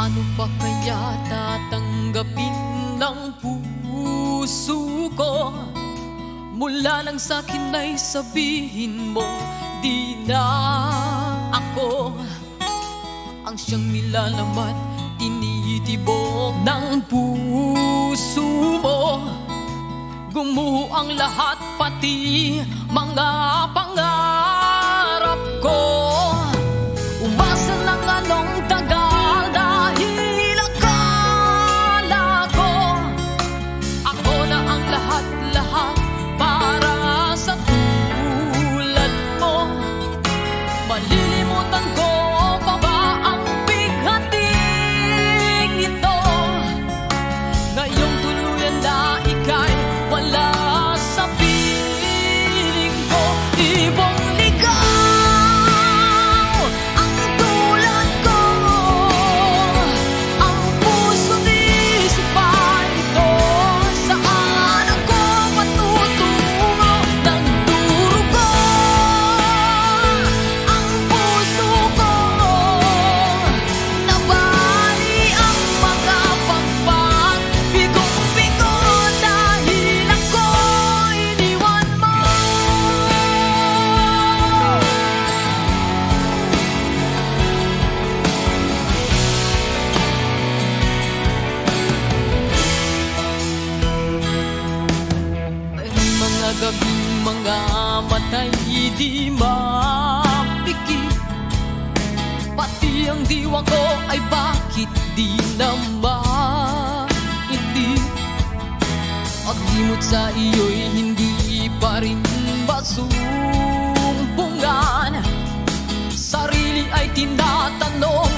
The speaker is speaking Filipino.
Ano pa kaya tatanggapin ng puso ko mula nang sa'kin ay sabihin mo di na ako ang siyang nilalaman, tinitibok ng puso mo. Gumuho ang lahat, pati mga pangarap ko. Umasa ng anong tagal dahil akala ko ako na ang lahat-lahat para sa tulad mo. Malilimutan ko pa ba ang bighating ito? Ngayong tuluyan na ika'y wala sa piling ko. Ibang ligaw ang tulad ko, ang puso't isipan ito. Saan ako matutungo ng durugo? Ang puso ko nabali ang mga pagpag, bigong-bigo dahil ako iniwan mo. May mga gabing mga matay di mapikit, pati ang diwa ko ay bakit di na maitid. At limot sa iyo'y hindi pa rin masumpungan. Sarili ay tinatanong